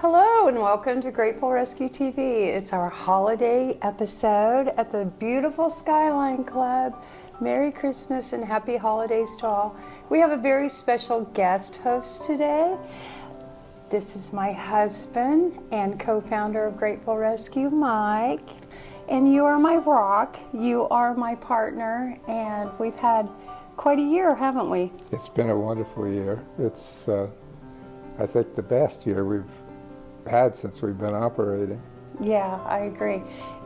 Hello and welcome to Grateful Rescue TV. It's our holiday episode at the beautiful Skyline Club. Merry Christmas and happy holidays to all. We have a very special guest host today. This is my husband and co-founder of Grateful Rescue, Mike. And you are my rock, you are my partner, and we've had quite a year, haven't we? It's been a wonderful year. It's, I think, the best year we've had since we've been operating. Yeah, I agree.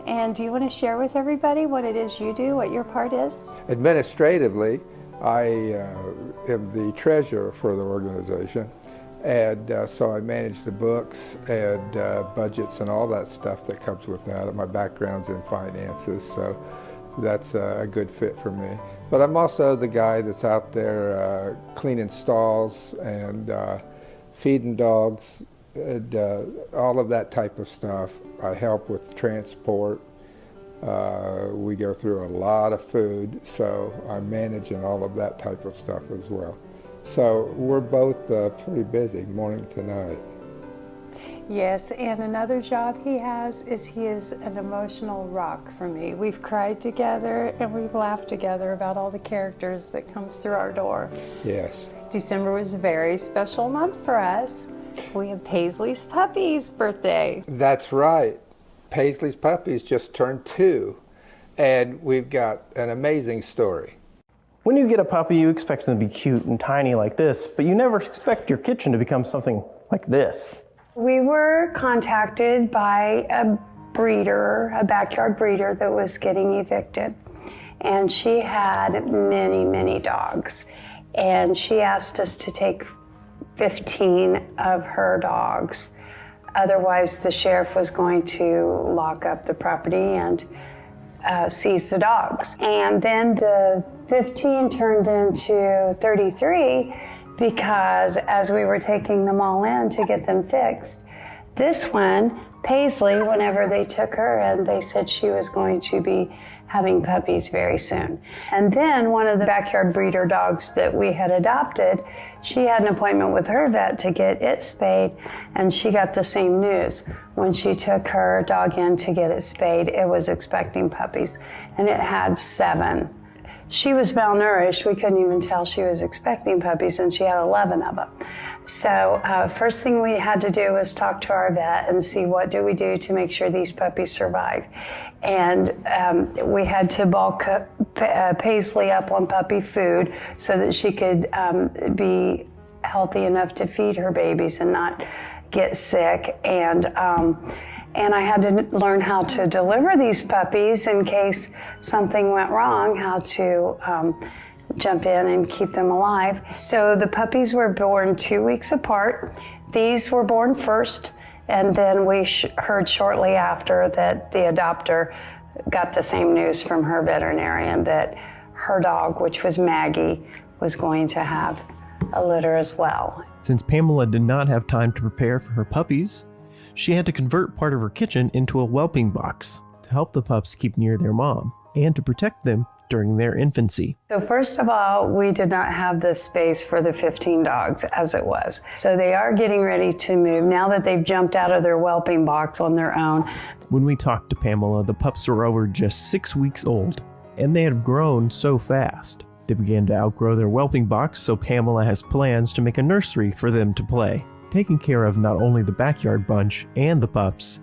And do you want to share with everybody what it is you do, what your part is? Administratively, I am the treasurer for the organization, and so I manage the books and budgets and all that stuff that comes with that. My background's in finances, so that's a good fit for me. But I'm also the guy that's out there cleaning stalls and feeding dogs, and all of that type of stuff. I help with transport. We go through a lot of food, so I'm managing all of that type of stuff as well. So we're both pretty busy morning to night. Yes, and another job he has is he is an emotional rock for me. We've cried together and we've laughed together about all the characters that comes through our door. Yes. December was a very special month for us. We have Paisley's puppy's birthday. That's right. Paisley's puppies just turned 2, and we've got an amazing story. When you get a puppy, you expect them to be cute and tiny like this, but you never expect your kitchen to become something like this. We were contacted by a breeder, a backyard breeder that was getting evicted. And she had many, many dogs. And she asked us to take 15 of her dogs. Otherwise, the sheriff was going to lock up the property and seize the dogs. And then the 15 turned into 33 because as we were taking them all in to get them fixed, this one, Paisley, whenever they took her in, they said she was going to be having puppies very soon. And then one of the backyard breeder dogs that we had adopted, she had an appointment with her vet to get it spayed, and she got the same news. When she took her dog in to get it spayed, it was expecting puppies, and it had 7. She was malnourished. We couldn't even tell she was expecting puppies, and she had 11 of them. So first thing we had to do was talk to our vet and see what do we do to make sure these puppies survive. And we had to bulk Paisley up on puppy food so that she could be healthy enough to feed her babies and not get sick. And I had to learn how to deliver these puppies in case something went wrong, how to jump in and keep them alive. So the puppies were born 2 weeks apart. These were born first, and then we heard shortly after that the adopter got the same news from her veterinarian that her dog, which was Maggie, was going to have a litter as well. Since Pamela did not have time to prepare for her puppies, she had to convert part of her kitchen into a whelping box to help the pups keep near their mom and to protect them during their infancy. So first of all, we did not have the space for the 15 dogs as it was. So they are getting ready to move now that they've jumped out of their whelping box on their own. When we talked to Pamela, the pups were over just 6 weeks old, and they had grown so fast. They began to outgrow their whelping box, so Pamela has plans to make a nursery for them to play, taking care of not only the backyard bunch and the pups.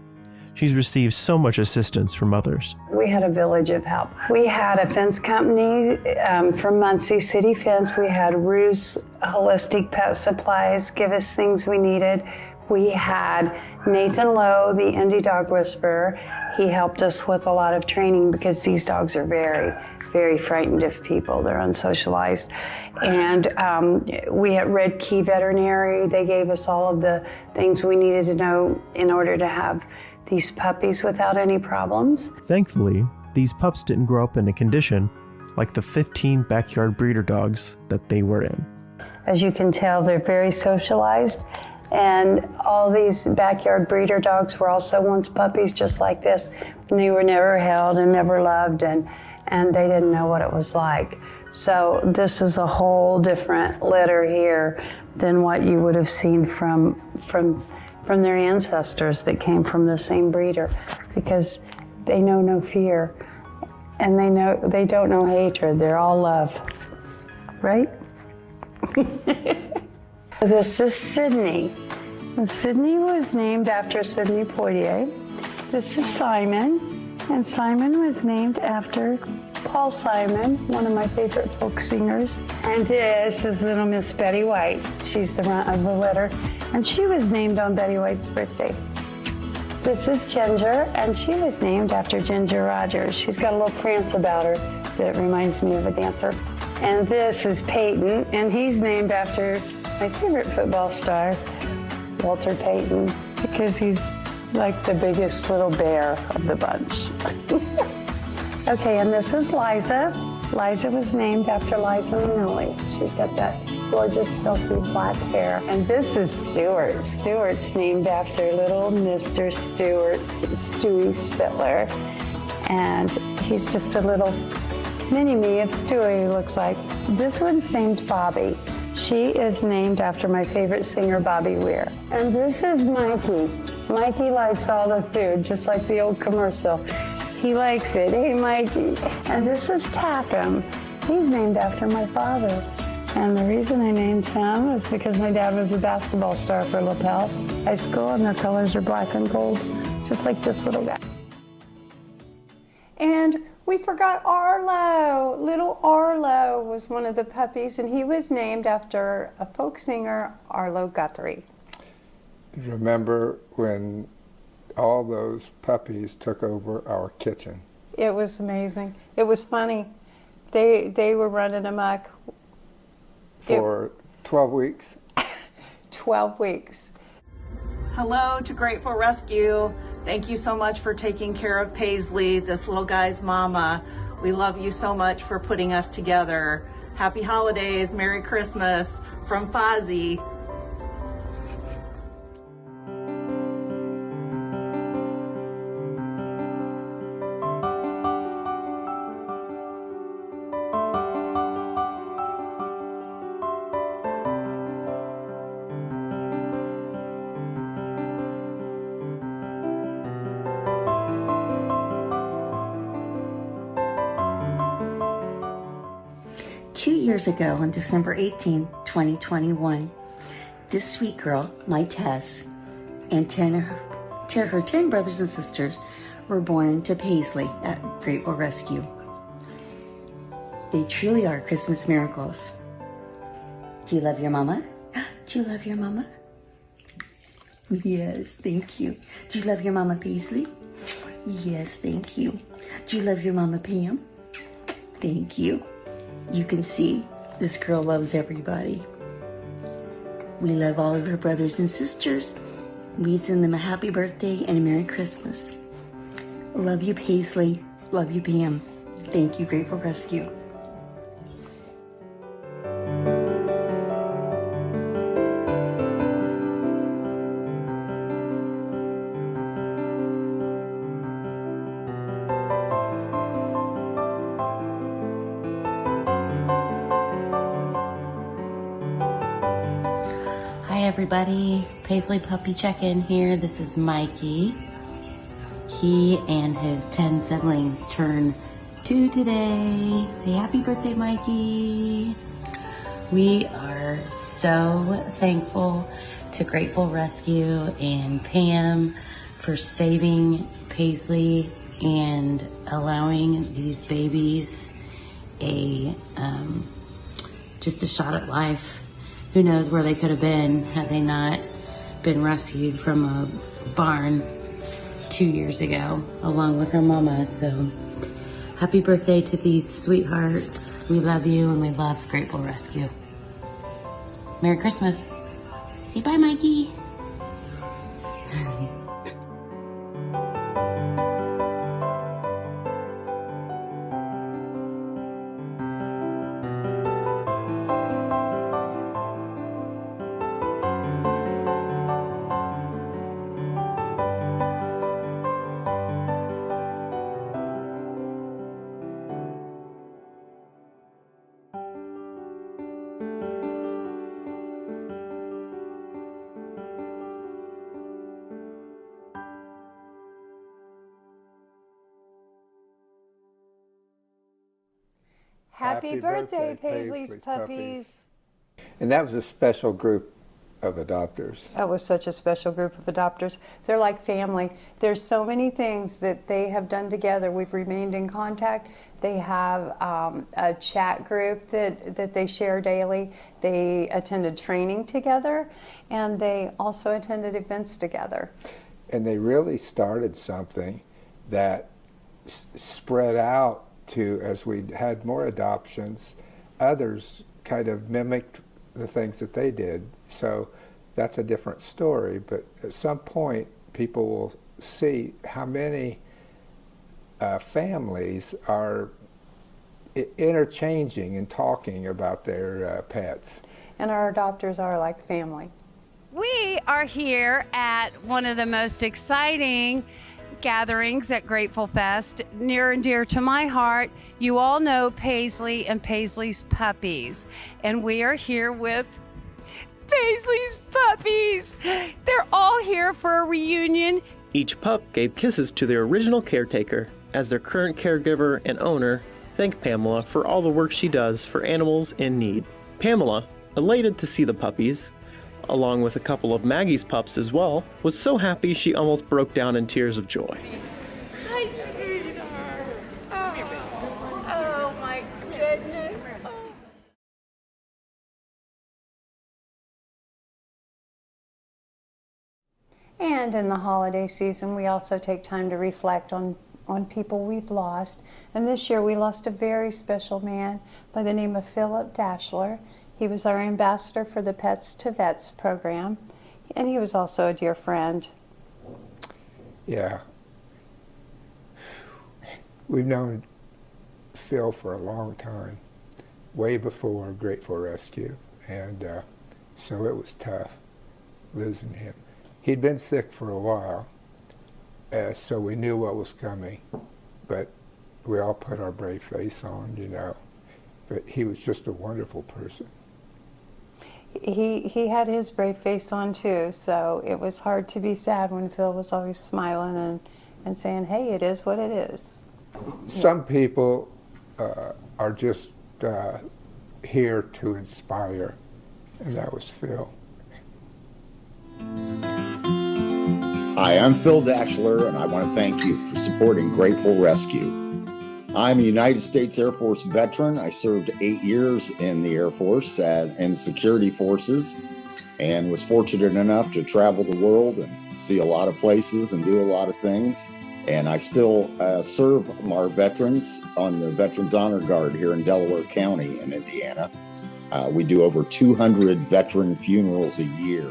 She's received so much assistance from others. We had a village of help. We had a fence company from Muncie City Fence. We had Ruse Holistic Pet Supplies give us things we needed. We had Nathan Lowe, the Indie Dog Whisperer. He helped us with a lot of training because these dogs are very, very frightened of people. They're unsocialized. And we had Red Key Veterinary. They gave us all of the things we needed to know in order to have these puppies without any problems. Thankfully, these pups didn't grow up in a condition like the 15 backyard breeder dogs that they were in. As you can tell, they're very socialized. And all these backyard breeder dogs were also once puppies just like this. And they were never held and never loved, and they didn't know what it was like. So this is a whole different litter here than what you would have seen from from their ancestors that came from the same breeder, because they know no fear and they don't know hatred. They're all love, right? This is Sydney. And Sydney was named after Sidney Poitier. This is Simon, and Simon was named after Paul Simon, one of my favorite folk singers. And this is little Miss Betty White. She's the runt of the litter, and she was named on Betty White's birthday. This is Ginger, and she was named after Ginger Rogers. She's got a little prance about her that reminds me of a dancer. And this is Peyton, and he's named after my favorite football star, Walter Payton, because he's like the biggest little bear of the bunch. Okay, and this is Liza. Liza was named after Liza Minnelli. She's got that gorgeous silky black hair. And this is Stuart. Stuart's named after little Mr. Stuart, Stewie Spittler. And he's just a little mini-me of Stewie, he looks like. This one's named Bobby. She is named after my favorite singer, Bobby Weir. And this is Mikey. Mikey likes all the food, just like the old commercial. He likes it. Hey, Mikey. And this is Takum. He's named after my father. And the reason I named him is because my dad was a basketball star for LaPel High School, and their colors are black and gold, just like this little guy. And we forgot Arlo. Little Arlo was one of the puppies, and he was named after a folk singer, Arlo Guthrie. Remember when all those puppies took over our kitchen? It was amazing. It was funny. They were running amok. For 12 weeks? 12 weeks. Hello to Grateful Rescue. Thank you so much for taking care of Paisley, this little guy's mama. We love you so much for putting us together. Happy holidays, Merry Christmas from Fozzie. Years ago, on December 18, 2021, this sweet girl, my Tess, and her 10 brothers and sisters were born to Paisley at Grateful Rescue. They truly are Christmas miracles. Do you love your mama? Do you love your mama? Yes, thank you. Do you love your mama Paisley? Yes, thank you. Do you love your mama Pam? Thank you. You can see this girl loves everybody. We love all of her brothers and sisters. We send them a happy birthday and a Merry Christmas. Love you, Paisley. Love you, Pam. Thank you, Grateful Rescue. Hi everybody, Paisley Puppy Check-In here. This is Mikey. He and his 10 siblings turn 2 today. Say happy birthday, Mikey. We are so thankful to Grateful Rescue and Pam for saving Paisley and allowing these babies just a shot at life. Who knows where they could have been had they not been rescued from a barn 2 years ago, along with her mama. So happy birthday to these sweethearts. We love you and we love Grateful Rescue. Merry Christmas. Say bye, Mikey. Happy birthday, Paisley's puppies. And that was a special group of adopters. That was such a special group of adopters. They're like family. There's so many things that they have done together. We've remained in contact. They have a chat group that they share daily. They attended training together, and they also attended events together. And they really started something that spread out to, as we had more adoptions, others kind of mimicked the things that they did. So that's a different story, but at some point people will see how many families are interchanging and talking about their pets. And our adopters are like family. We are here at one of the most exciting gatherings at Grateful Fest, near and dear to my heart. You all know Paisley and Paisley's puppies, and we are here with Paisley's puppies. They're all here for a reunion. Each pup gave kisses to their original caretaker, as their current caregiver and owner thanked Pamela for all the work she does for animals in need. Pamela, elated to see the puppies, along with a couple of Maggie's pups as well, was so happy she almost broke down in tears of joy. Hi, sweetheart. Oh my goodness. And in the holiday season, we also take time to reflect on people we've lost. And this year we lost a very special man by the name of Philip Dashler. He was our ambassador for the Pets to Vets program, and he was also a dear friend. Yeah. We've known Phil for a long time, way before Grateful Rescue, and so it was tough losing him. He'd been sick for a while, so we knew what was coming, but we all put our brave face on, you know. But he was just a wonderful person. He had his brave face on too, so it was hard to be sad when Phil was always smiling and saying, hey, it is what it is. Some people are just here to inspire, and that was Phil. Hi, I'm Phil Dashler, and I want to thank you for supporting Grateful Rescue. I'm a United States Air Force veteran. I served 8 years in the Air Force in security forces, and was fortunate enough to travel the world and see a lot of places and do a lot of things. And I still serve our veterans on the Veterans Honor Guard here in Delaware County in Indiana. We do over 200 veteran funerals a year.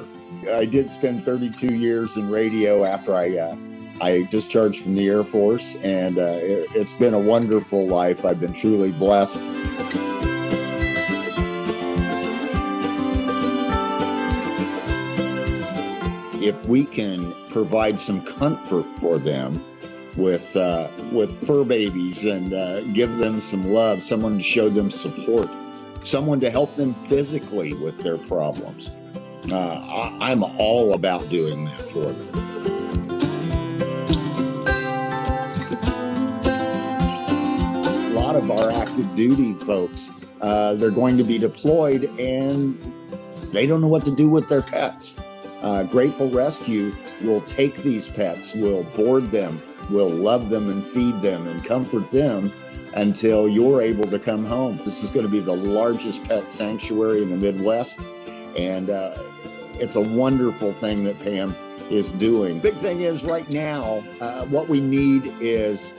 I did spend 32 years in radio after I discharged from the Air Force, and it's been a wonderful life. I've been truly blessed. If we can provide some comfort for them with fur babies and give them some love, someone to show them support, someone to help them physically with their problems, I'm all about doing that for them. A lot of our active duty folks, they're going to be deployed and they don't know what to do with their pets. Grateful Rescue will take these pets, will board them, will love them and feed them and comfort them until you're able to come home. This is going to be the largest pet sanctuary in the Midwest, and it's a wonderful thing that Pam is doing. Big thing is right now, what we need is,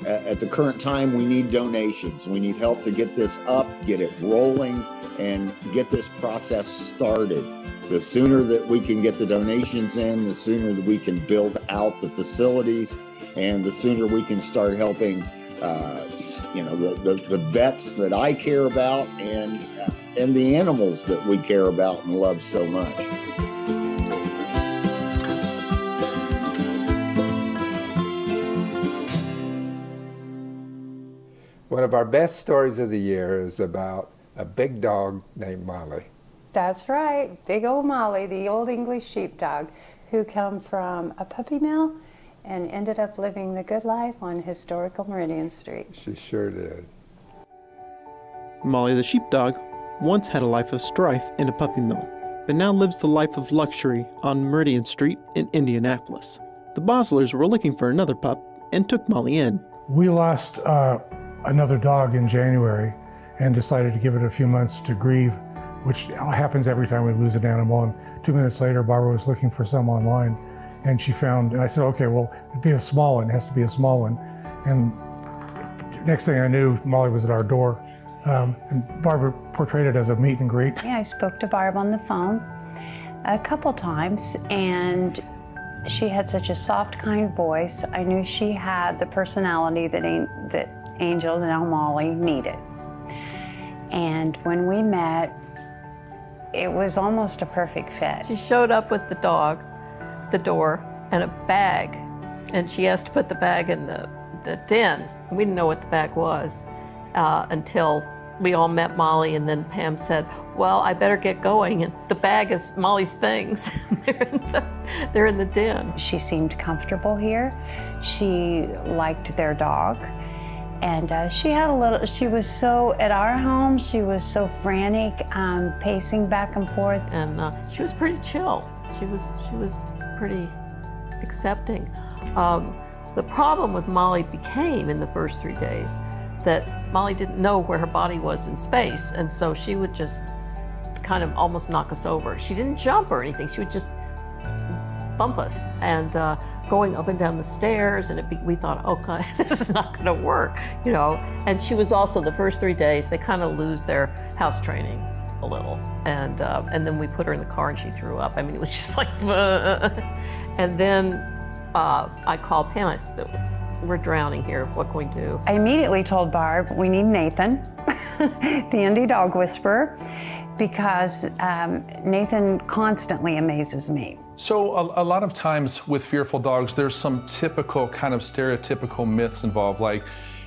at the current time, we need donations. We need help to get this up, get it rolling, and get this process started. The sooner that we can get the donations in, the sooner that we can build out the facilities, and the sooner we can start helping the vets that I care about and the animals that we care about and love so much. One of our best stories of the year is about a big dog named Molly. That's right, big old Molly, the old English sheepdog, who come from a puppy mill and ended up living the good life on historical Meridian Street. She sure did. Molly the sheepdog once had a life of strife in a puppy mill, but now lives the life of luxury on Meridian Street in Indianapolis. The Boslers were looking for another pup and took Molly in. We lost another dog in January and decided to give it a few months to grieve, which happens every time we lose an animal. And 2 minutes later, Barbara was looking for some online, and she found, and I said, okay, well, it'd be a small one, it has to be a small one. And next thing I knew, Molly was at our door, and Barbara portrayed it as a meet and greet. Yeah, I spoke to Barb on the phone a couple times, and she had such a soft, kind voice. I knew she had the personality that Angel, now Molly, needed. And when we met, it was almost a perfect fit. She showed up with the dog, the door, and a bag. And she asked to put the bag in the den. We didn't know what the bag was until we all met Molly, and then Pam said, well, I better get going. And the bag is Molly's things. They're in the den. She seemed comfortable here. She liked their dog. And she was so, at our home, she was so frantic, pacing back and forth. And she was pretty chill. She was pretty accepting. The problem with Molly became in the first 3 days that Molly didn't know where her body was in space, and so she would just kind of almost knock us over. She didn't jump or anything, she would just bump us, and going up and down the stairs, and we thought, oh God, this is not gonna work, you know. And she was also, the first 3 days, they kind of lose their house training a little, and then we put her in the car and she threw up. I mean, it was just like, and then I called Pam, I said, we're drowning here, what can we do? I immediately told Barb, we need Nathan, the indie dog whisperer, because Nathan constantly amazes me. So a lot of times with fearful dogs, there's some typical kind of stereotypical myths involved, like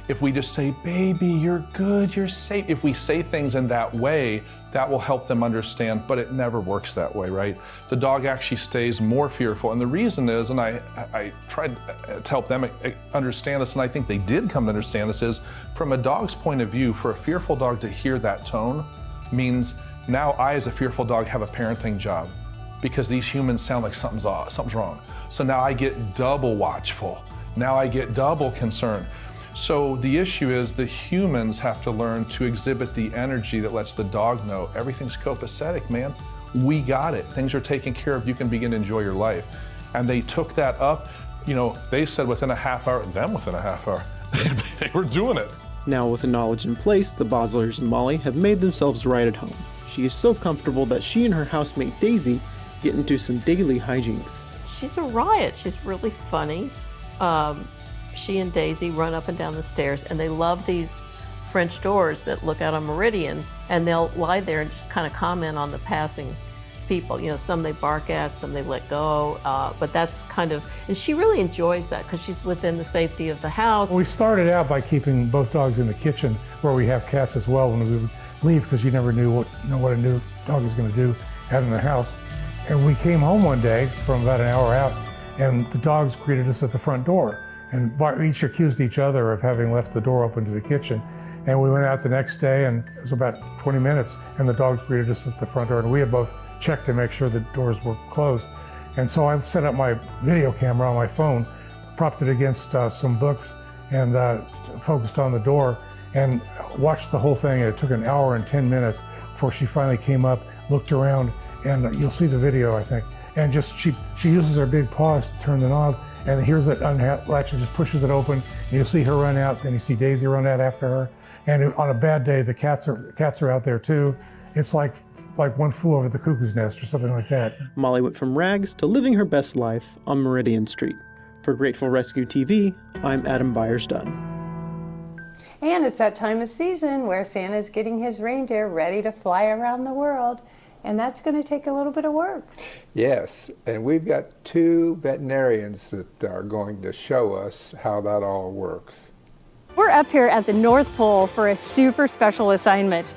if we just say, baby, you're good, you're safe. If we say things in that way, that will help them understand, but it never works that way, right? The dog actually stays more fearful. And the reason is, and I tried to help them understand this, and I think they did come to understand this, is from a dog's point of view, for a fearful dog to hear that tone means now I, as a fearful dog, have a parenting job, because these humans sound like something's off, something's wrong. So now I get double watchful. Now I get double concerned. So the issue is the humans have to learn to exhibit the energy that lets the dog know everything's copacetic, man. We got it. Things are taken care of. You can begin to enjoy your life. And they took that up. You know, they said within a half hour, they were doing it. Now with the knowledge in place, the Boslers and Molly have made themselves right at home. She is so comfortable that she and her housemate Daisy get into some daily hijinks. She's a riot. She's really funny. She and Daisy run up and down the stairs, and they love these French doors that look out on Meridian, and they'll lie there and just kind of comment on the passing people. You know, some they bark at, some they let go, but that's kind of, and she really enjoys that because she's within the safety of the house. We started out by keeping both dogs in the kitchen, where we have cats as well, when we would leave, because you never knew what a new dog was going to do out in the house. And we came home one day from about an hour out, and the dogs greeted us at the front door. And each accused each other of having left the door open to the kitchen. And we went out the next day, and it was about 20 minutes, and the dogs greeted us at the front door. And we had both checked to make sure the doors were closed. And so I set up my video camera on my phone, propped it against some books, and focused on the door, and watched the whole thing. It took an hour and 10 minutes before she finally came up, looked around, and you'll see the video, I think. And just she uses her big paws to turn the knob, and here's it unlatch, and just pushes it open. And you'll see her run out, then you see Daisy run out after her. And on a bad day, the cats are out there too. It's like one flew over the cuckoo's nest or something like that. Molly went from rags to living her best life on Meridian Street. For Grateful Rescue TV, I'm Adam Byers-Dunn. And it's that time of season where Santa's getting his reindeer ready to fly around the world. And that's going to take a little bit of work. Yes, and we've got 2 veterinarians that are going to show us how that all works. We're up here at the North Pole for a super special assignment.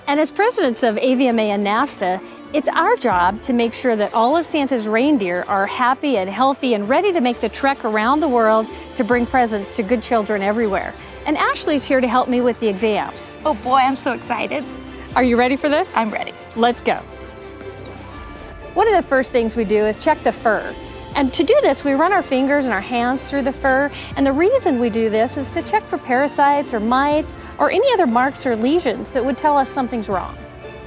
And as presidents of AVMA and NAFTA, it's our job to make sure that all of Santa's reindeer are happy and healthy and ready to make the trek around the world to bring presents to good children everywhere. And Ashley's here to help me with the exam. Oh boy, I'm so excited. Are you ready for this? I'm ready. Let's go. One of the first things we do is check the fur. And to do this, we run our fingers and our hands through the fur. And the reason we do this is to check for parasites or mites or any other marks or lesions that would tell us something's wrong.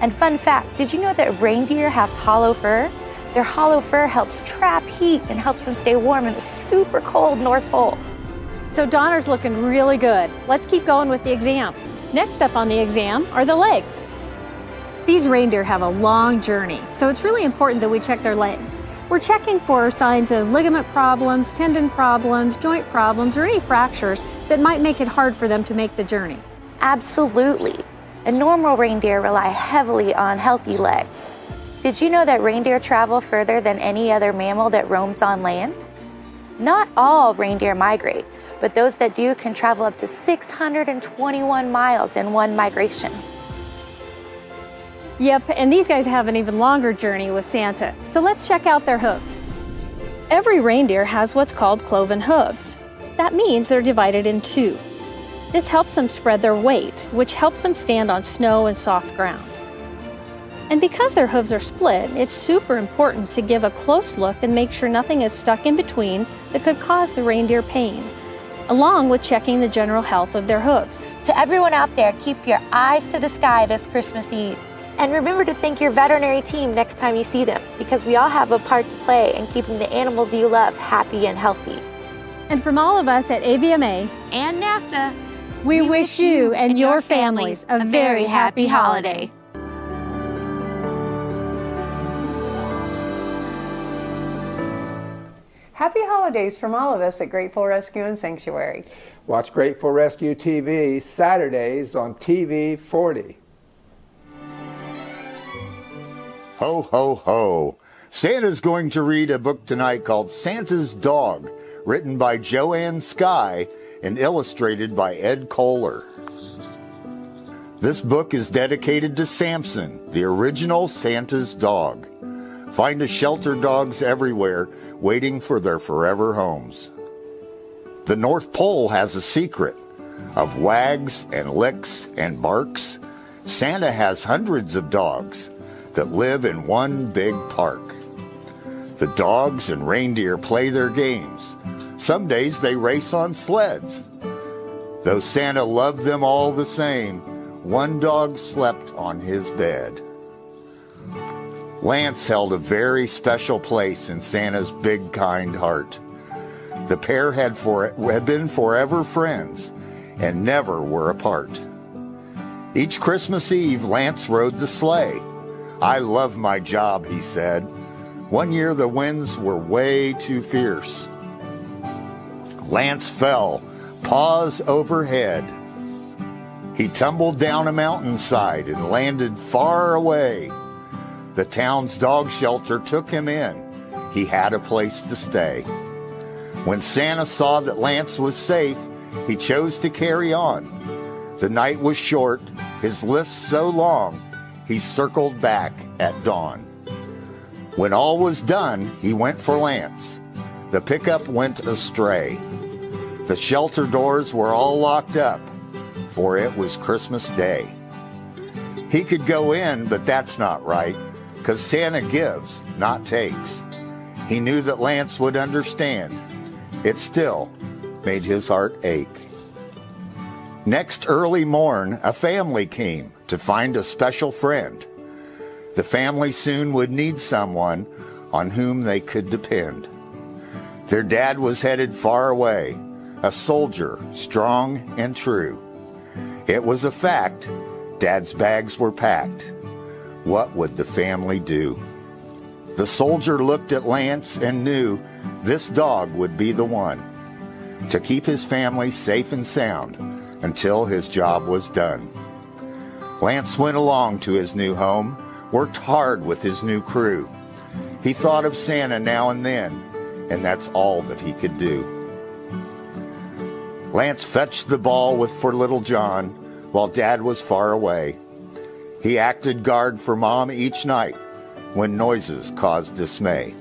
And fun fact, did you know that reindeer have hollow fur? Their hollow fur helps trap heat and helps them stay warm in the super cold North Pole. So Donner's looking really good. Let's keep going with the exam. Next up on the exam are the legs. These reindeer have a long journey, so it's really important that we check their legs. We're checking for signs of ligament problems, tendon problems, joint problems, or any fractures that might make it hard for them to make the journey. Absolutely. And normal reindeer rely heavily on healthy legs. Did you know that reindeer travel further than any other mammal that roams on land? Not all reindeer migrate, but those that do can travel up to 621 miles in one migration. Yep, and these guys have an even longer journey with Santa. So let's check out their hooves. Every reindeer has what's called cloven hooves. That means they're divided in two. This helps them spread their weight, which helps them stand on snow and soft ground. And because their hooves are split, it's super important to give a close look and make sure nothing is stuck in between that could cause the reindeer pain, along with checking the general health of their hooves. To everyone out there, keep your eyes to the sky this Christmas Eve. And remember to thank your veterinary team next time you see them, because we all have a part to play in keeping the animals you love happy and healthy. And from all of us at AVMA and NAFTA, we wish you and your families a very happy holiday. Happy holidays from all of us at Grateful Rescue and Sanctuary. Watch Grateful Rescue TV Saturdays on TV 40. Ho, ho, ho. Santa's going to read a book tonight called Santa's Dog, written by Joanne Skye and illustrated by Ed Kohler. This book is dedicated to Samson, the original Santa's dog. Find the shelter dogs everywhere, waiting for their forever homes. The North Pole has a secret. Of wags and licks and barks, Santa has hundreds of dogs that live in one big park. The dogs and reindeer play their games. Some days they race on sleds. Though Santa loved them all the same, one dog slept on his bed. Lance held a very special place in Santa's big, kind heart. The pair had been forever friends and never were apart. Each Christmas Eve, Lance rode the sleigh. I love my job, he said. One year the winds were way too fierce. Lance fell, paws overhead. He tumbled down a mountainside and landed far away. The town's dog shelter took him in. He had a place to stay. When Santa saw that Lance was safe, he chose to carry on. The night was short, his list so long, he circled back at dawn. When all was done, he went for Lance. The pickup went astray. The shelter doors were all locked up, for it was Christmas Day. He could go in, but that's not right, 'cause Santa gives, not takes. He knew that Lance would understand. It still made his heart ache. Next early morn, a family came to find a special friend. The family soon would need someone on whom they could depend. Their dad was headed far away, a soldier, strong and true. It was a fact, Dad's bags were packed. What would the family do? The soldier looked at Lance and knew this dog would be the one to keep his family safe and sound until his job was done. Lance went along to his new home, worked hard with his new crew. He thought of Santa now and then, and that's all that he could do. Lance fetched the ball for little John while Dad was far away. He acted guard for Mom each night when noises caused dismay.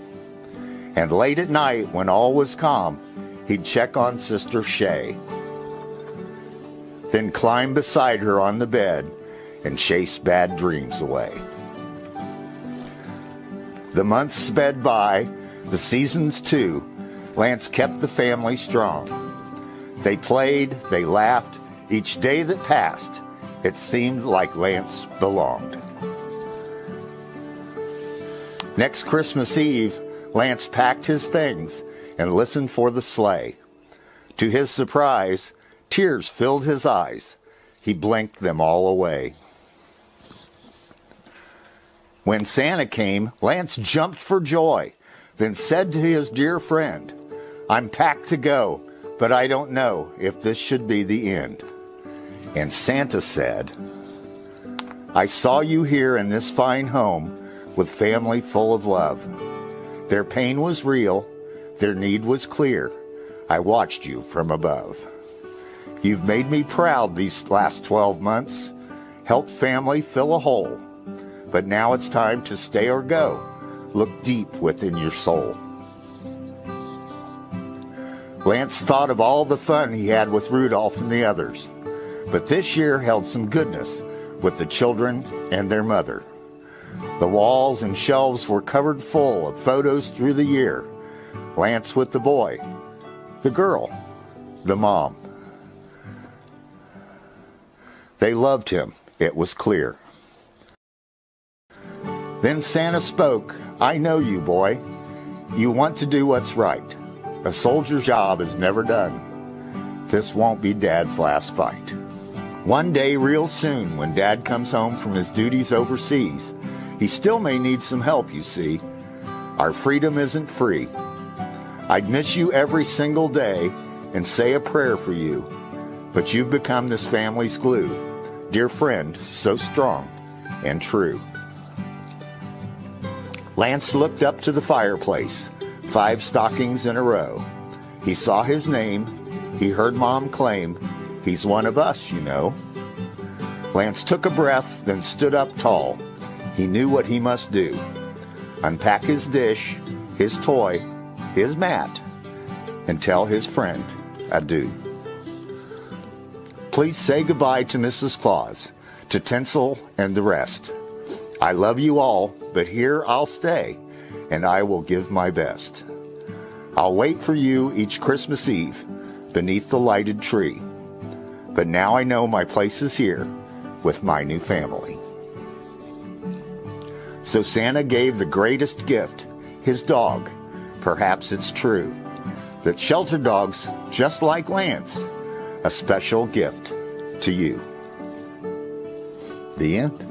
And late at night, when all was calm, he'd check on Sister Shay. then climb beside her on the bed and chase bad dreams away. The months sped by, the seasons too. Lance kept the family strong. They played, they laughed. Each day that passed, it seemed like Lance belonged. Next Christmas Eve, Lance packed his things and listened for the sleigh. To his surprise, tears filled his eyes. He blinked them all away. When Santa came, Lance jumped for joy, then said to his dear friend, "I'm packed to go, but I don't know if this should be the end." And Santa said, "I saw you here in this fine home with family full of love. Their pain was real, their need was clear. I watched you from above. You've made me proud these last 12 months, helped family fill a hole. But now it's time to stay or go. Look deep within your soul." Lance thought of all the fun he had with Rudolph and the others, but this year held some goodness with the children and their mother. The walls and shelves were covered full of photos through the year. Lance with the boy, the girl, the mom. They loved him, it was clear. Then Santa spoke, "I know you, boy. You want to do what's right. A soldier's job is never done. This won't be Dad's last fight. One day real soon, when Dad comes home from his duties overseas, he still may need some help, you see. Our freedom isn't free. I'd miss you every single day and say a prayer for you, but you've become this family's glue. Dear friend, so strong and true." Lance looked up to the fireplace, 5 stockings in a row. He saw his name, he heard Mom claim, "He's one of us, you know." Lance took a breath, then stood up tall. He knew what he must do. Unpack his dish, his toy, his mat, and tell his friend adieu. Please say goodbye to Mrs. Claus, to Tinsel and the rest. I love you all, but here I'll stay, and I will give my best. I'll wait for you each Christmas Eve beneath the lighted tree. But now I know my place is here with my new family. So Santa gave the greatest gift, his dog. Perhaps it's true that shelter dogs, just like Lance, a special gift to you. The end.